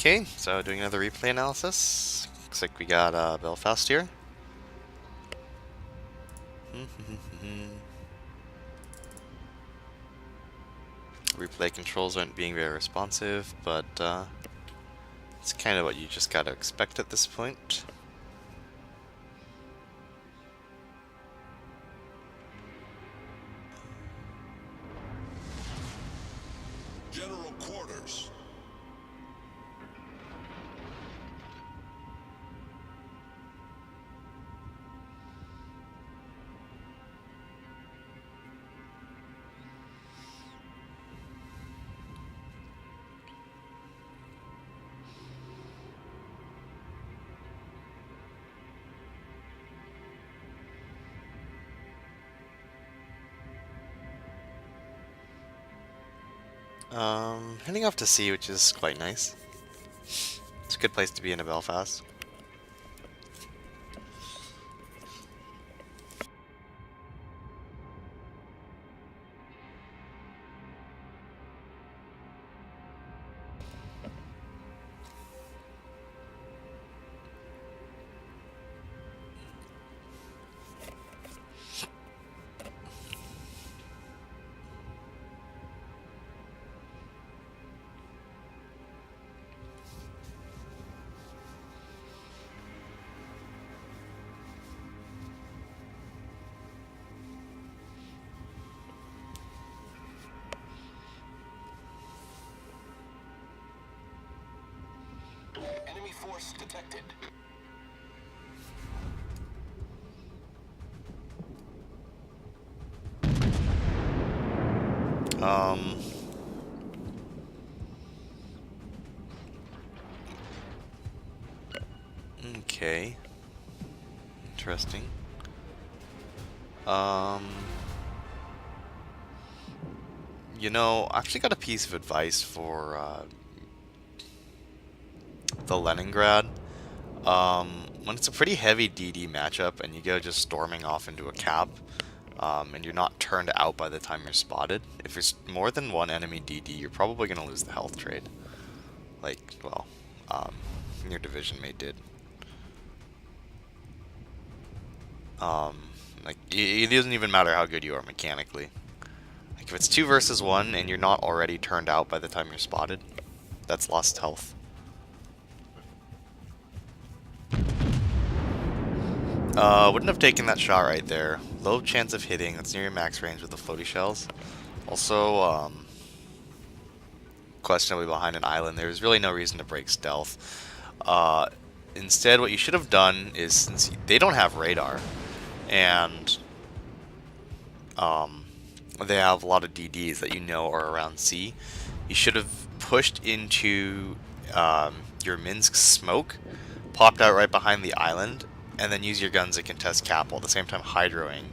Okay, so doing another replay analysis. Looks like we got Belfast here. Replay controls aren't being very responsive, but it's kind of what you just gotta expect at this point. General quarters. Heading off to sea, which is quite nice. It's a good place to be in a Belfast. Enemy force detected. Okay. Interesting. You know, I actually got a piece of advice for the Leningrad. When it's a pretty heavy DD matchup and you go just storming off into a cap, and you're not turned out by the time you're spotted, if there's more than one enemy DD, you're probably going to lose the health trade. Like, well, your division mate did. Like, it doesn't even matter how good you are mechanically. Like, if it's 2 versus 1 and you're not already turned out by the time you're spotted, that's lost health. Wouldn't have taken that shot right there. Low chance of hitting. That's near your max range with the floaty shells. Also, questionably behind an island. There's really no reason to break stealth. Instead, what you should have done is, since they don't have radar, and they have a lot of DDs that you know are around sea, you should have pushed into your Minsk smoke, popped out right behind the island, and then use your guns to contest cap while at the same time hydroing,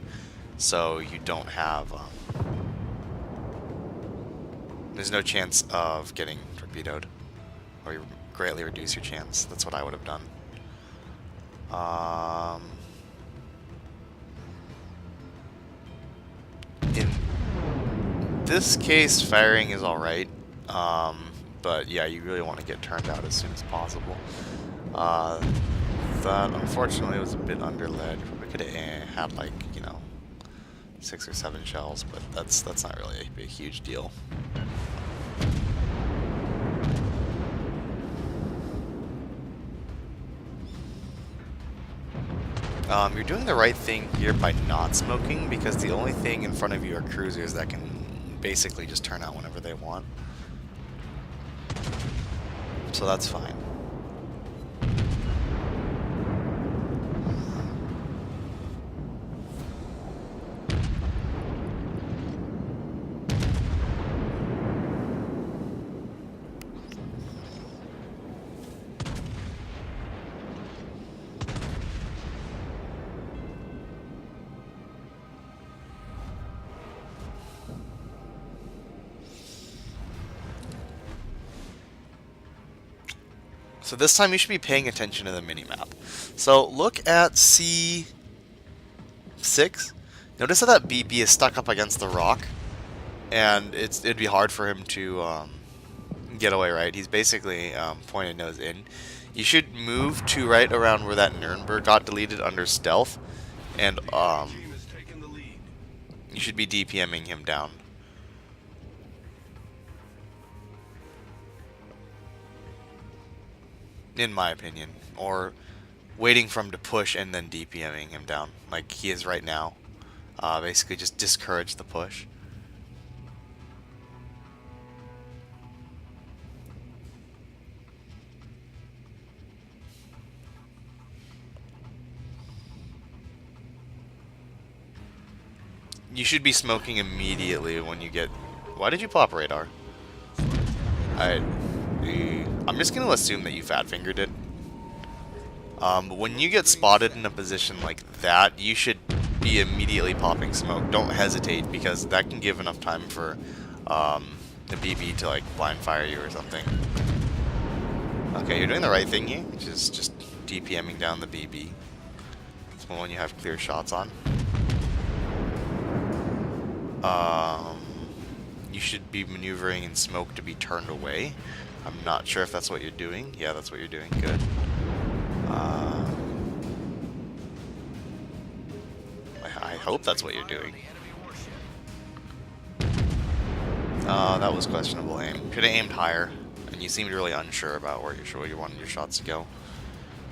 so you don't have there's no chance of getting torpedoed, or you greatly reduce your chance. That's what I would have done. In this case, firing is alright, but yeah, you really want to get turned out as soon as possible. That unfortunately was a bit underled. We could have had, like, you know, 6 or 7 shells, but that's not really a huge deal. You're doing the right thing here by not smoking, because the only thing in front of you are cruisers that can basically just turn out whenever they want. So that's fine. So this time you should be paying attention to the minimap. So look at C6. Notice how that BP is stuck up against the rock, and it'd be hard for him to getaway right. He's basically pointed nose in. You should move to right around where that Nuremberg got deleted under stealth, and Team has taken the lead. you should be DPMing him down. In my opinion, or waiting for him to push and then DPMing him down, like he is right now. Basically, just discourage the push. You should be smoking immediately when you get... Why did you pop radar? I'm just going to assume that you fat-fingered it. But when you get spotted in a position like that, you should be immediately popping smoke. Don't hesitate, because that can give enough time for the BB to like blind fire you or something. Okay, you're doing the right thing here, which is just DPMing down the BB. It's one you have clear shots on. You should be maneuvering in smoke to be turned away. I'm not sure if that's what you're doing. Yeah, that's what you're doing. Good. I hope that's what you're doing. That was questionable aim. Could have aimed higher, and you seemed really unsure about where you wanted your shots to go.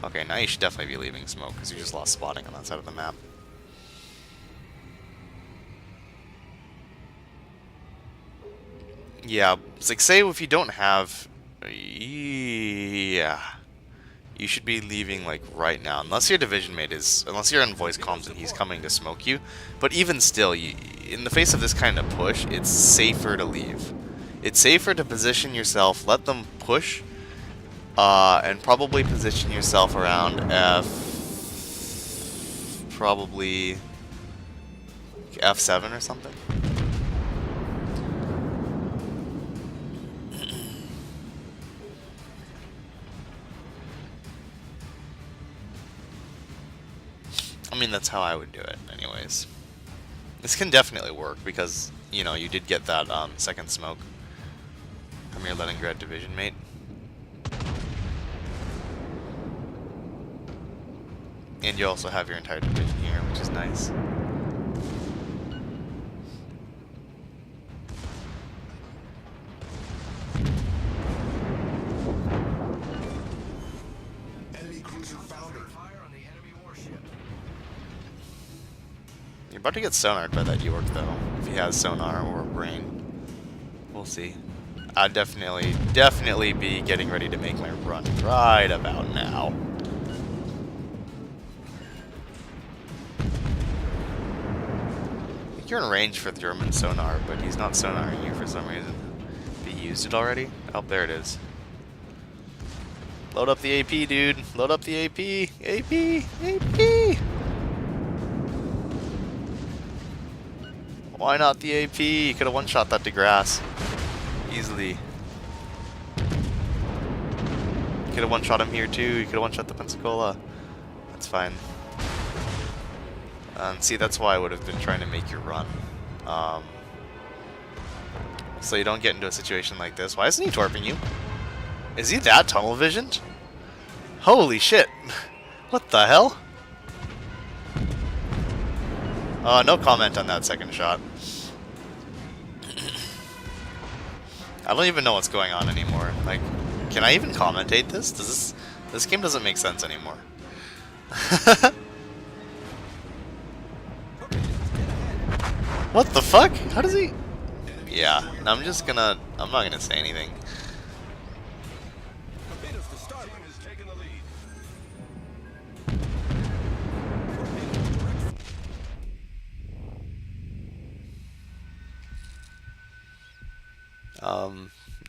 Okay, now you should definitely be leaving smoke, because you just lost spotting on that side of the map. Yeah, it's like, say if you don't have... Yeah. You should be leaving, like, right now. Unless your division mate is... Unless you're on voice comms and he's coming to smoke you. But even still, in the face of this kind of push, it's safer to leave. It's safer to position yourself, let them push, and probably position yourself around F... Probably... F7 or something. I mean, that's how I would do it, anyways. This can definitely work, because, you know, you did get that second smoke from your Leningrad division mate. And you also have your entire division here, which is nice. Enemy cruiser foundered. You're about to get sonared by that York, though, if he has sonar or a brain. We'll see. I'd definitely be getting ready to make my run right about now. I think you're in range for German sonar, but he's not sonaring you for some reason. Have you used it already? Oh, there it is. Load up the AP, dude. Load up the AP. AP! AP! Why not the AP? You could have one-shot that to grass. Easily. You could have one-shot him here too. You could have one-shot the Pensacola. That's fine. See, that's why I would have been trying to make your run. So you don't get into a situation like this. Why isn't he torping you? Is he that tunnel visioned? Holy shit. What the hell? No comment on that second shot. I don't even know what's going on anymore. Like, can I even commentate this? This game doesn't make sense anymore. What the fuck? How does he... Yeah, I'm not gonna say anything.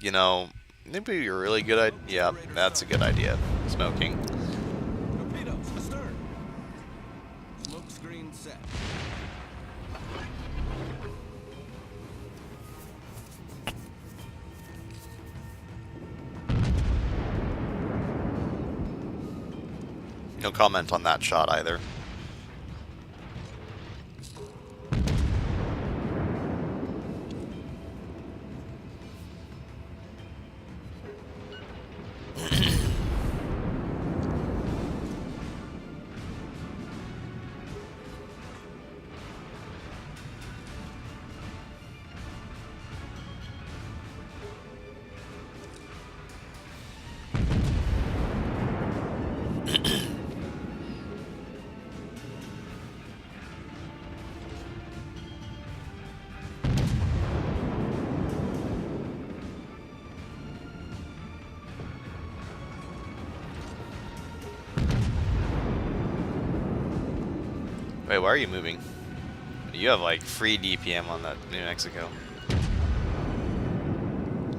You know, maybe you're a really good idea. Yeah, that's a good idea. Smoking. Torpedoes astern. Smoke screen set. No comment on that shot either. Wait, why are you moving? You have like free DPM on that New Mexico.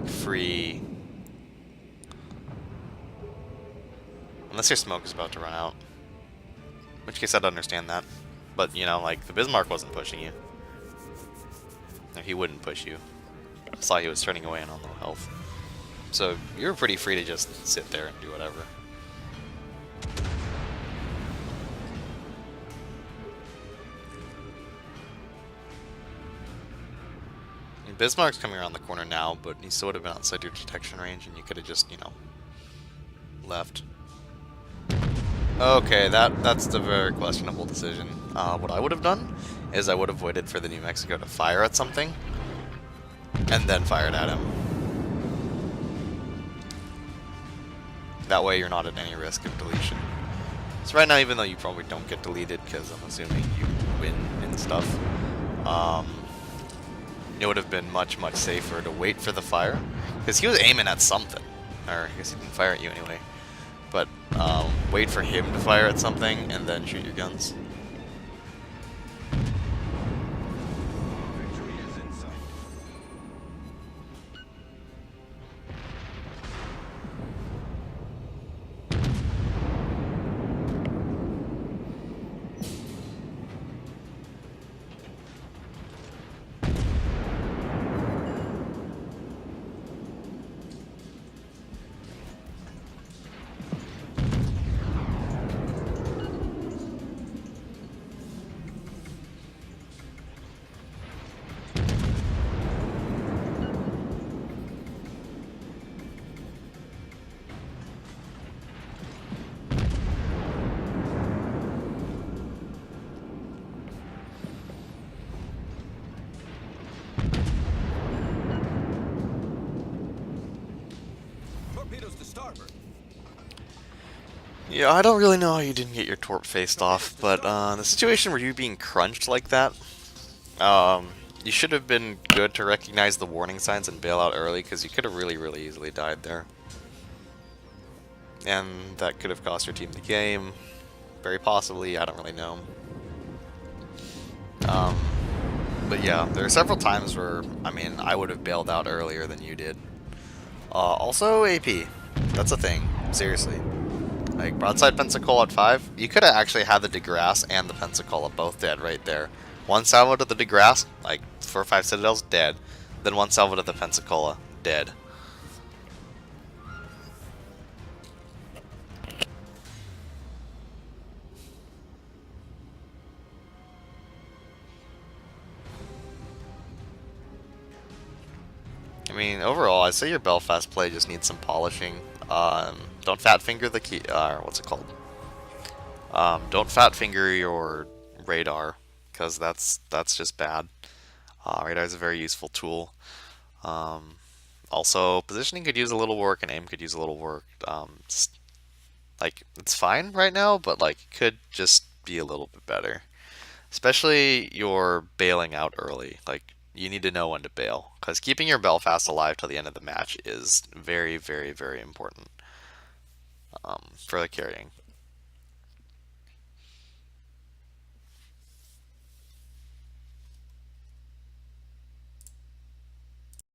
Free. Unless your smoke is about to run out. In which case I'd understand that. But, you know, like, the Bismarck wasn't pushing you. Or he wouldn't push you. I saw he was turning away and on low health. So, you're pretty free to just sit there and do whatever. Bismarck's coming around the corner now, but he still would have been outside your detection range, and you could have just, you know, left. Okay, that's the very questionable decision. What I would have done is I would have waited for the New Mexico to fire at something, and then fired at him. That way you're not at any risk of deletion. So right now, even though you probably don't get deleted, because I'm assuming you win and stuff, it would have been much, much safer to wait for the fire, because he was aiming at something. Or, I guess he didn't fire at you anyway. But, wait for him to fire at something, and then shoot your guns. Victory is in sight. Torpedoes to starboard. Yeah, I don't really know how you didn't get your torp faced off, but the situation where you being crunched like that, you should have been good to recognize the warning signs and bail out early, because you could have really, really easily died there. And that could have cost your team the game. Very possibly, I don't really know. But yeah, there are several times where, I mean, I would have bailed out earlier than you did. Also, AP. That's a thing. Seriously. Like, broadside Pensacola at 5, you could have actually had the DeGrasse and the Pensacola both dead right there. One salvo to the DeGrasse, like 4 or 5 Citadels, dead. Then one salvo to the Pensacola, dead. I mean, overall, I'd say your Belfast play just needs some polishing. Don't fat finger the key. What's it called? Don't fat finger your radar, because that's just bad. Radar is a very useful tool. Also, positioning could use a little work, and aim could use a little work. Like, it's fine right now, but like, it could just be a little bit better. Especially your bailing out early. Like, you need to know when to bail, because keeping your Belfast alive till the end of the match is very, very, very important for the carrying.